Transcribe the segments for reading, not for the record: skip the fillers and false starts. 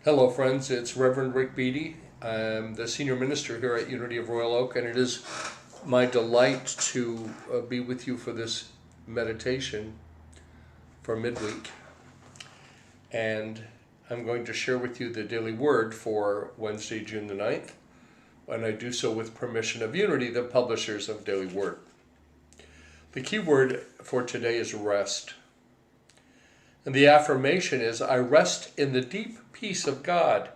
Hello, friends. It's Reverend Rick Beatty. I'm the senior minister here at Unity of Royal Oak, and it is my delight to be with you for this meditation for Midweek. And I'm going to share with you the daily word for Wednesday, June the 9th, and I do so with permission of Unity, the publishers of Daily Word. The key word for today is rest. And the affirmation is, I rest in the deep peace of God.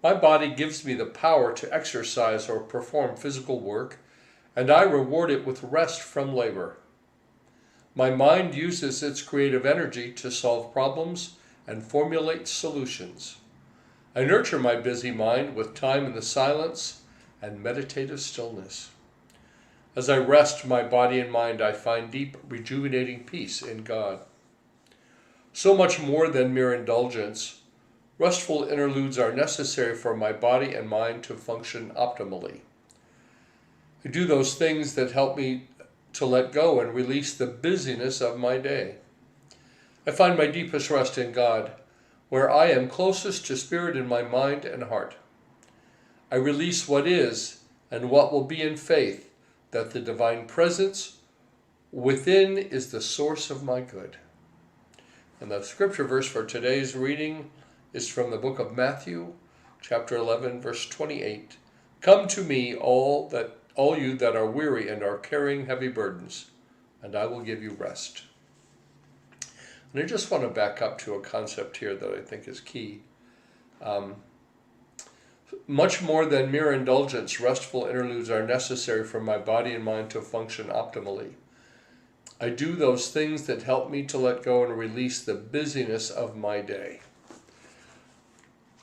My body gives me the power to exercise or perform physical work, and I reward it with rest from labor. My mind uses its creative energy to solve problems and formulate solutions. I nurture my busy mind with time in the silence and meditative stillness. As I rest my body and mind, I find deep, rejuvenating peace in God. So much more than mere indulgence, restful interludes are necessary for my body and mind to function optimally. I do those things that help me to let go and release the busyness of my day. I find my deepest rest in God, where I am closest to Spirit in my mind and heart. I release what is and what will be in faith that the divine presence within is the source of my good. And the scripture verse for today's reading is from the book of Matthew, chapter 11, verse 28. Come to me, all you that are weary and are carrying heavy burdens, and I will give you rest. And I just want to back up to a concept here that I think is key. Much more than mere indulgence, restful interludes are necessary for my body and mind to function optimally. I do those things that help me to let go and release the busyness of my day.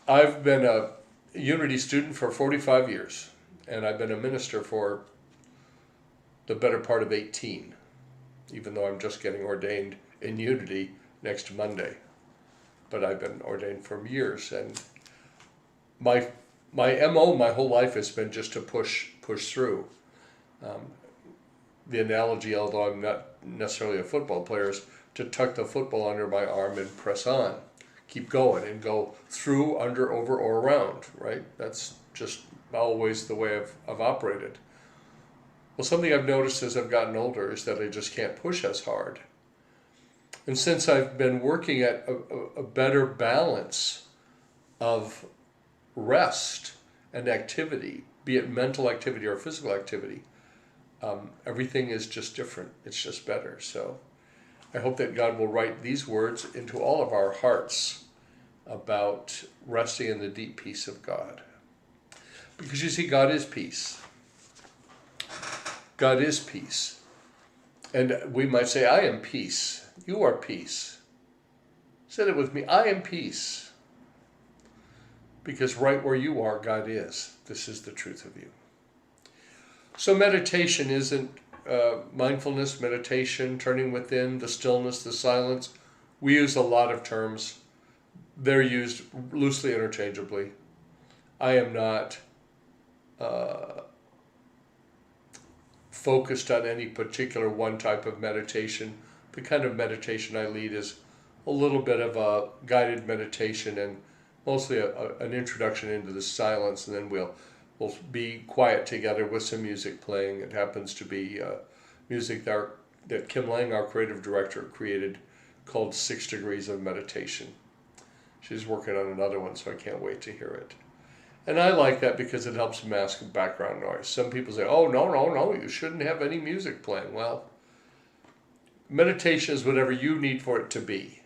I've been a Unity student for 45 years, and I've been a minister for the better part of 18, even though I'm just getting ordained in Unity next Monday. But I've been ordained for years, and my MO my whole life has been just to push through. The analogy, although I'm not necessarily a football player, is to tuck the football under my arm and press on. Keep going and go through, under, over, or around, right? That's just always the way I've operated. Well, something I've noticed as I've gotten older is that I just can't push as hard. And since I've been working at a better balance of rest and activity, be it mental activity or physical activity, everything is just different. It's just better. So I hope that God will write these words into all of our hearts about resting in the deep peace of God. Because you see, God is peace. God is peace. And we might say, I am peace. You are peace. Say it with me. I am peace. Because right where you are, God is. This is the truth of you. So meditation isn't mindfulness, meditation, turning within, the stillness, the silence. We use a lot of terms. They're used loosely interchangeably. I am not focused on any particular one type of meditation. The kind of meditation I lead is a little bit of a guided meditation and mostly an introduction into the silence, and then we'll be quiet together with some music playing. It happens to be music that Kim Lang, our creative director, created called 6 Degrees of Meditation. She's working on another one, so I can't wait to hear it. And I like that because it helps mask background noise. Some people say, oh, no, you shouldn't have any music playing. Well, meditation is whatever you need for it to be.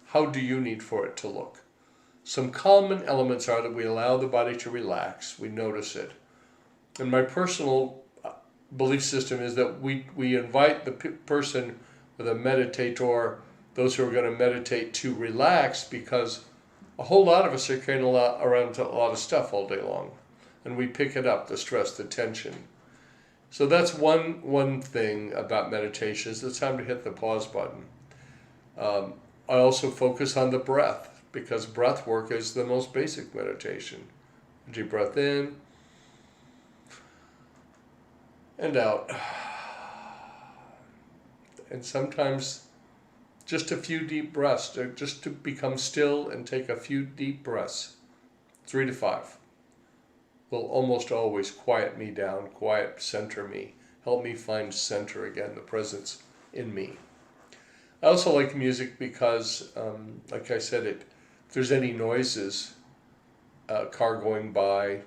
How do you need for it to look? Some common elements are that we allow the body to relax, we notice it. And my personal belief system is that we invite the person or the meditator, those who are going to meditate, to relax, because a whole lot of us are carrying around a lot of stuff all day long. And we pick it up, the stress, the tension. So that's one thing about meditation, is it's time to hit the pause button. I also focus on the breath, because breath work is the most basic meditation. Deep breath in and out. And sometimes Just a few deep breaths, just to become still and take a few deep breaths. 3 to 5 will almost always quiet me down, center me, help me find center again, the presence in me. I also like music because, like I said, if there's any noises, car going by,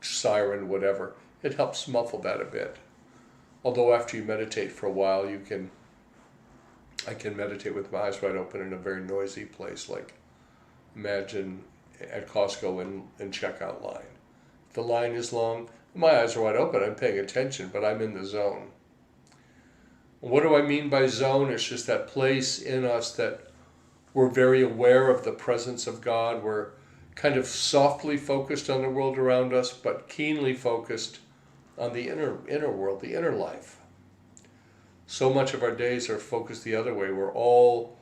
siren, whatever, it helps muffle that a bit. Although after you meditate for a while, I can meditate with my eyes wide open in a very noisy place, like imagine at Costco in checkout line. If the line is long, my eyes are wide open, I'm paying attention, but I'm in the zone. What do I mean by zone? It's just that place in us that we're very aware of the presence of God. We're kind of softly focused on the world around us, but keenly focused on the inner world, the inner life. So much of our days are focused the other way. We're all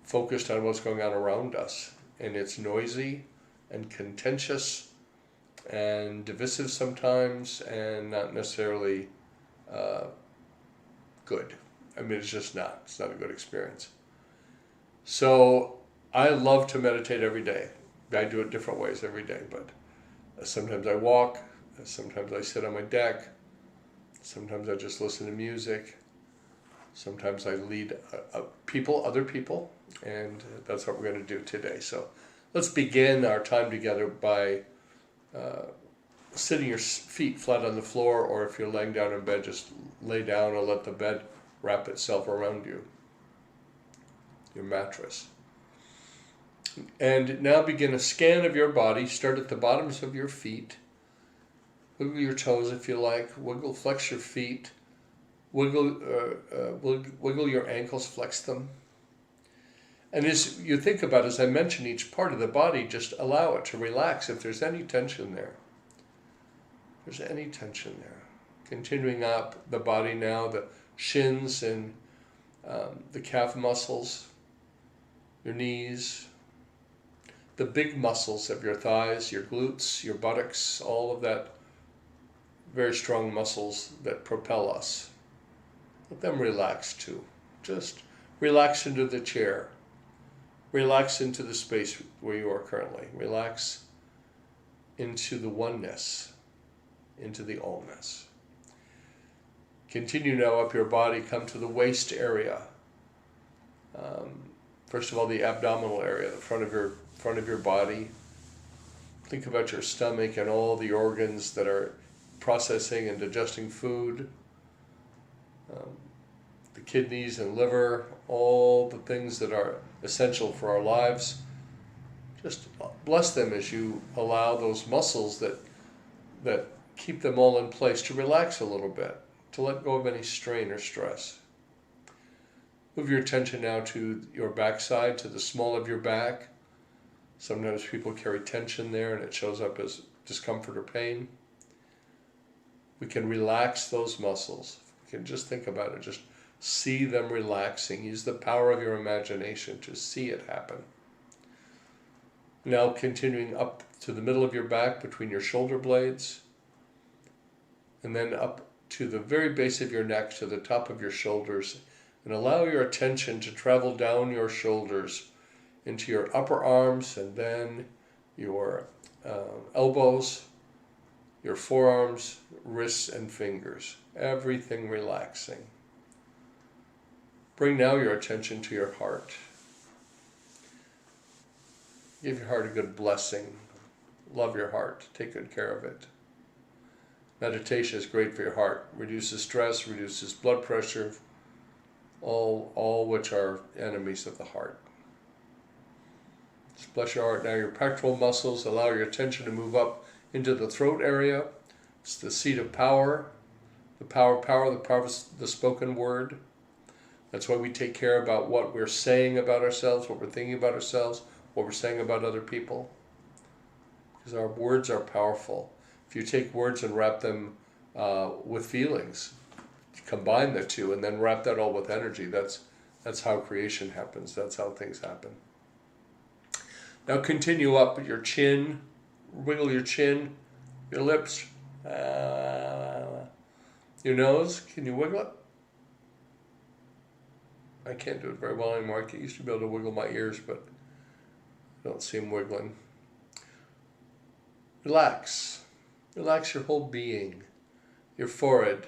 focused on what's going on around us, and it's noisy and contentious and divisive sometimes, and not necessarily good. I mean, it's just not. It's not a good experience. So I love to meditate every day. I do it different ways every day, but sometimes I walk, sometimes I sit on my deck, sometimes I just listen to music, sometimes I lead other people, and that's what we're going to do today. So let's begin our time together by sitting your feet flat on the floor, or if you're laying down in bed, just lay down and let the bed wrap itself around you, your mattress. And now begin a scan of your body. Start at the bottoms of your feet. Wiggle your toes if you like. Flex your feet. Wiggle your ankles, flex them. And as you think about, as I mentioned, each part of the body, just allow it to relax if there's any tension there. If there's any tension there. Continuing up the body now, the shins and the calf muscles, your knees, the big muscles of your thighs, your glutes, your buttocks, all of that, very strong muscles that propel us. Let them relax too. Just relax into the chair. Relax into the space where you are currently. Relax into the oneness, into the allness. Continue now up your body, come to the waist area. First of all, the abdominal area, the front of your body. Think about your stomach and all the organs that are processing and digesting food. The kidneys and liver, all the things that are essential for our lives. Just bless them as you allow those muscles that keep them all in place to relax a little bit, to let go of any strain or stress. Move your attention now to your backside, to the small of your back. Sometimes people carry tension there and it shows up as discomfort or pain. We can relax those muscles. We can just think about it, just see them relaxing. Use the power of your imagination to see it happen. Now continuing up to the middle of your back between your shoulder blades, and then up to the very base of your neck, to the top of your shoulders, and allow your attention to travel down your shoulders into your upper arms, and then your elbows, your forearms, wrists, and fingers. Everything relaxing. Bring now your attention to your heart. Give your heart a good blessing. Love your heart. Take good care of it. Meditation is great for your heart. Reduces stress, reduces blood pressure, all which are enemies of the heart. Just bless your heart now. Your pectoral muscles, allow your attention to move up into the throat area. It's the seat of power, the power of the spoken word. That's why we take care about what we're saying about ourselves, what we're thinking about ourselves, what we're saying about other people. Because our words are powerful. If you take words and wrap them with feelings, combine the two, and then wrap that all with energy, that's how creation happens. That's how things happen. Now continue up your chin. Wiggle your chin, your lips, your nose. Can you wiggle it? I can't do it very well anymore. I used to be able to wiggle my ears, but I don't see them wiggling. Relax. Relax your whole being. Your forehead,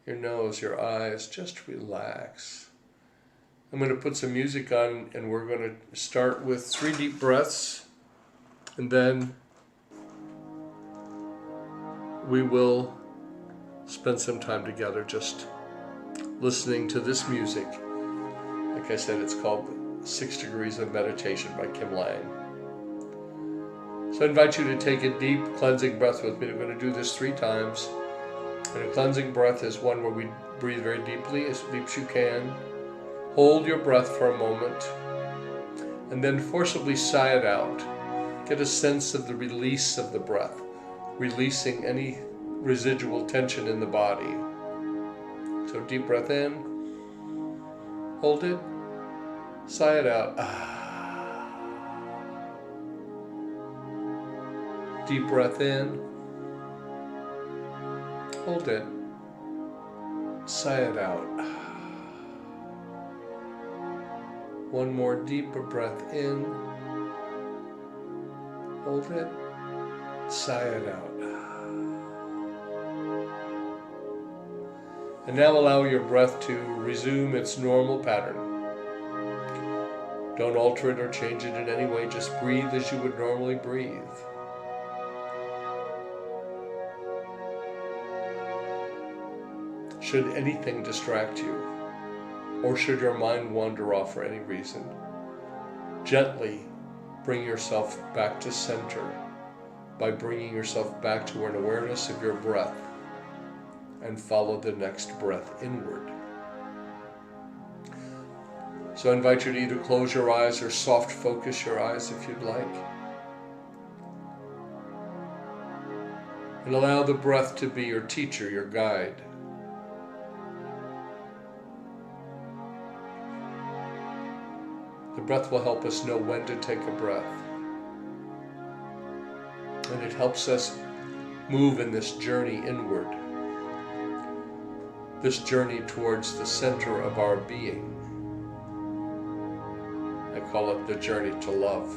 your nose, your eyes. Just relax. I'm going to put some music on, and we're going to start with 3 deep breaths, and then we will spend some time together just listening to this music. Like I said, it's called 6 Degrees of Meditation by Kim Lang. So I invite you to take a deep cleansing breath with me. We're going to do this 3 times. And a cleansing breath is one where we breathe very deeply, as deep as you can. Hold your breath for a moment, and then forcibly sigh it out. Get a sense of the release of the breath, releasing any residual tension in the body. So deep breath in, hold it, sigh it out. Deep breath in, hold it, sigh it out. One more deeper breath in, hold it, sigh it out. And now allow your breath to resume its normal pattern. Don't alter it or change it in any way, just breathe as you would normally breathe. Should anything distract you, or should your mind wander off for any reason, gently bring yourself back to center by bringing yourself back to an awareness of your breath, and follow the next breath inward. So I invite you to either close your eyes or soft focus your eyes if you'd like. And allow the breath to be your teacher, your guide. The breath will help us know when to take a breath. And it helps us move in this journey inward, this journey towards the center of our being. I call it the journey to love.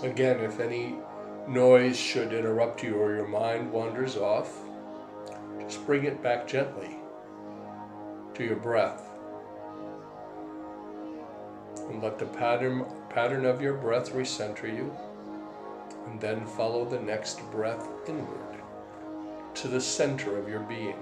Again, if any noise should interrupt you or your mind wanders off, just bring it back gently to your breath. And let the pattern of your breath recenter you, and then follow the next breath inward to the center of your being.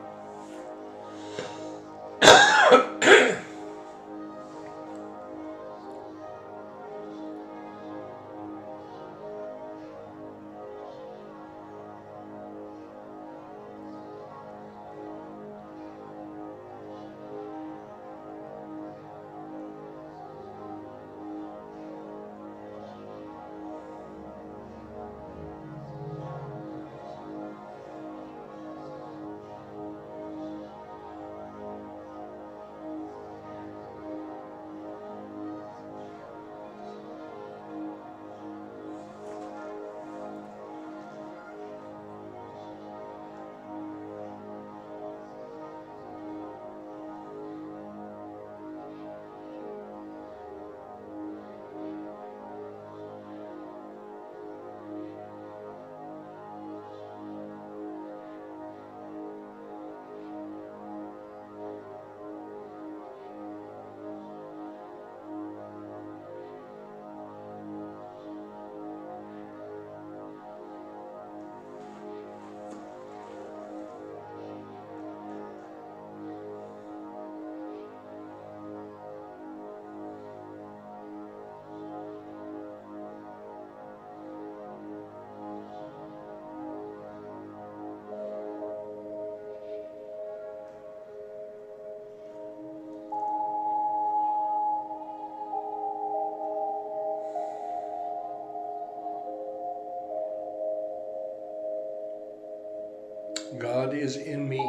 God is in me,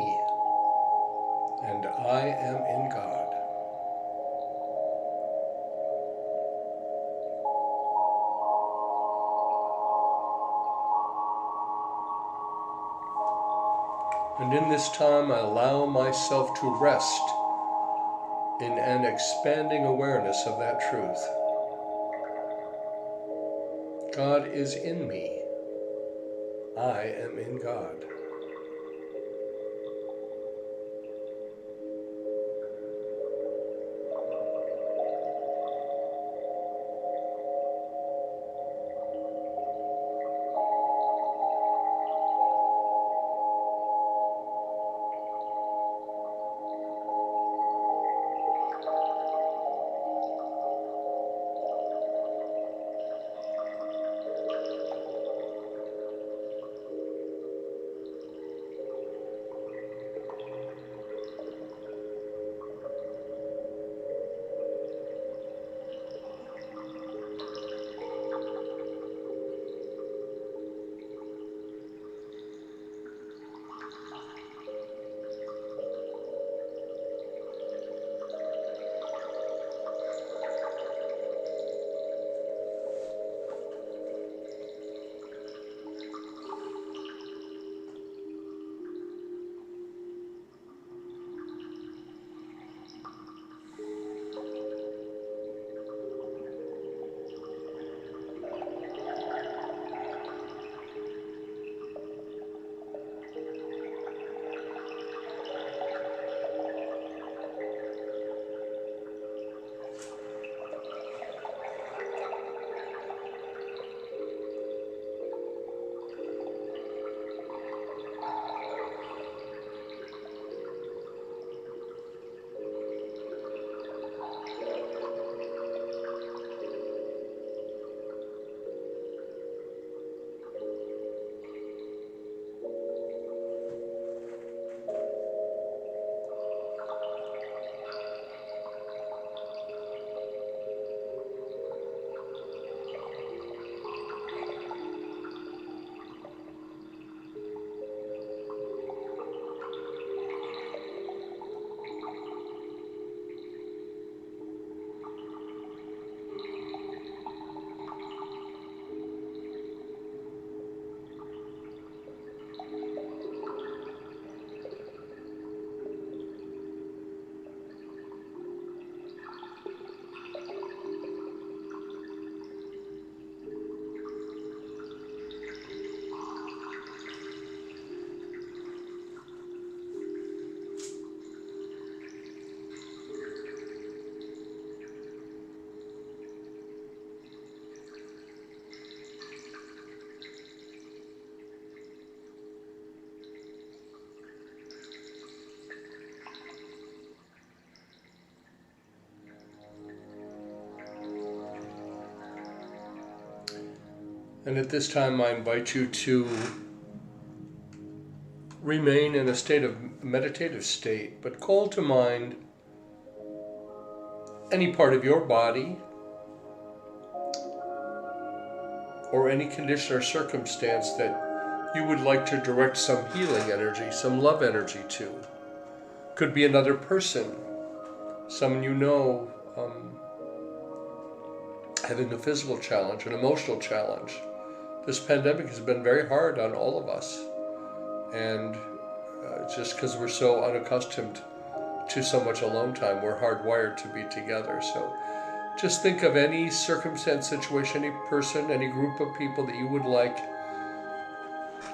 and I am in God. And in this time, I allow myself to rest in an expanding awareness of that truth. God is in me. I am in God. And at this time, I invite you to remain in a state of meditative state, but call to mind any part of your body or any condition or circumstance that you would like to direct some healing energy, some love energy to. Could be another person, someone you know, having a physical challenge, an emotional challenge. This pandemic has been very hard on all of us. And just because we're so unaccustomed to so much alone time, we're hardwired to be together. So just think of any circumstance, situation, any person, any group of people that you would like,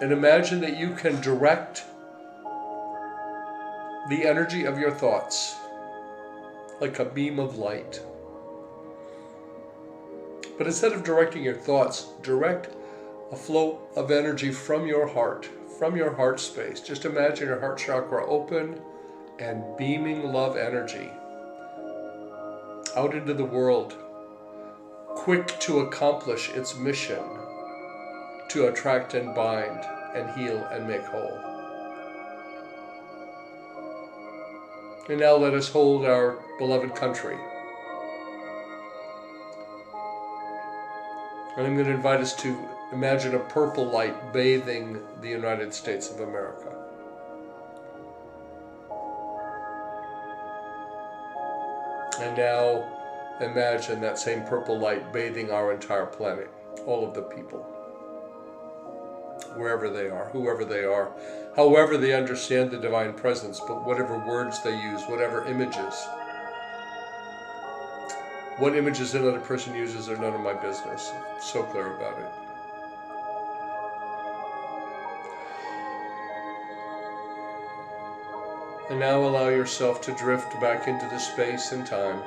and imagine that you can direct the energy of your thoughts like a beam of light. But instead of directing your thoughts, direct a flow of energy from your heart space. Just imagine your heart chakra open and beaming love energy out into the world, quick to accomplish its mission to attract and bind and heal and make whole. And now let us hold our beloved country. And I'm going to invite us to imagine a purple light bathing the United States of America. And now imagine that same purple light bathing our entire planet, all of the people, wherever they are, whoever they are, however they understand the divine presence, but whatever words they use, whatever images. What images another person uses are none of my business. I'm so clear about it. And now allow yourself to drift back into the space and time.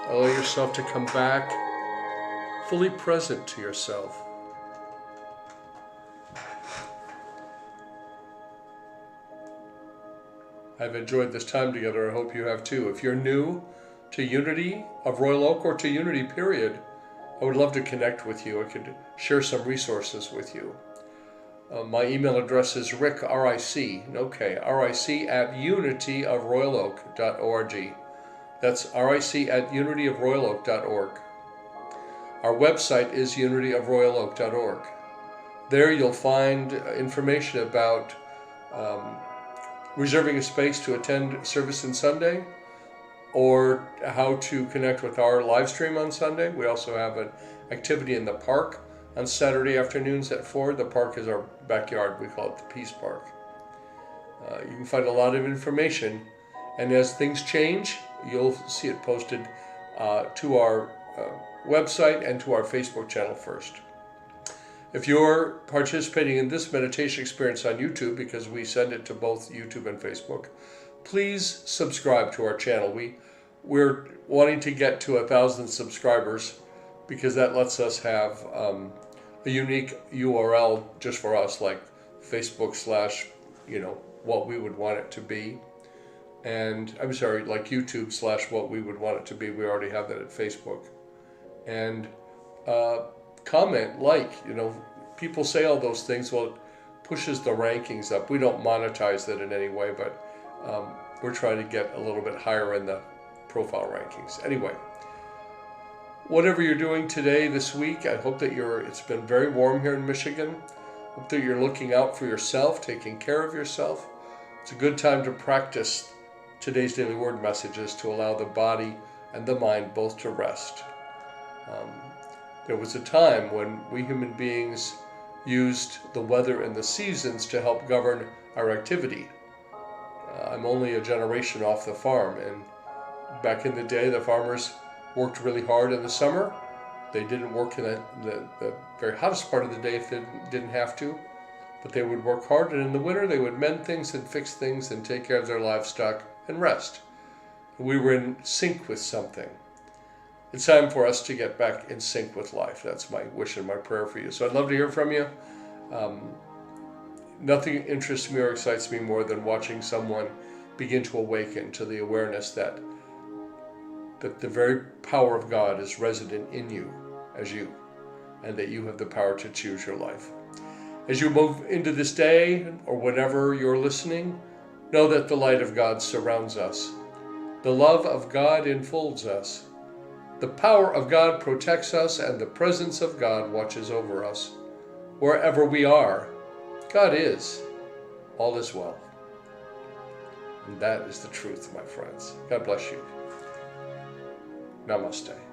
Allow yourself to come back fully present to yourself. I've enjoyed this time together. I hope you have too. If you're new to Unity of Royal Oak or to Unity period, I would love to connect with you. I could share some resources with you. My email address is rick, R-I-C, R-I-C at unityofroyaloak.org. That's R-I-C at unityofroyaloak.org. Our website is unityofroyaloak.org. There you'll find information about reserving a space to attend service on Sunday, or how to connect with our live stream on Sunday. We also have an activity in the park on Saturday afternoons at 4. The park is our backyard. We call it the Peace Park. You can find a lot of information, and as things change, you'll see it posted to our website and to our Facebook channel first. If you're participating in this meditation experience on YouTube, because we send it to both YouTube and Facebook, please subscribe to our channel. We're wanting to get to 1,000 subscribers because that lets us have a unique URL just for us, like Facebook / what we would want it to be. And I'm sorry, like YouTube / what we would want it to be. We already have that at Facebook. And comment, people say all those things. Well, it pushes the rankings up. We don't monetize that in any way, but we're trying to get a little bit higher in the profile rankings. Anyway, whatever you're doing today, this week, I hope that it's been very warm here in Michigan. Hope that you're looking out for yourself, taking care of yourself. It's a good time to practice today's daily word messages to allow the body and the mind both to rest. There was a time when we human beings used the weather and the seasons to help govern our activity. I'm only a generation off the farm, and back in the day, the farmers worked really hard in the summer. They didn't work in the very hottest part of the day if they didn't have to, but they would work hard, and in the winter they would mend things and fix things and take care of their livestock and rest. We were in sync with something. It's time for us to get back in sync with life. That's my wish and my prayer for you. So I'd love to hear from you. Nothing interests me or excites me more than watching someone begin to awaken to the awareness that the very power of God is resident in you as you. and that you have the power to choose your life. As you move into this day, or whenever you're listening, know that the light of God surrounds us. The love of God enfolds us. The power of God protects us, and the presence of God watches over us. Wherever we are, God is. All is well. And that is the truth, my friends. God bless you. Namaste.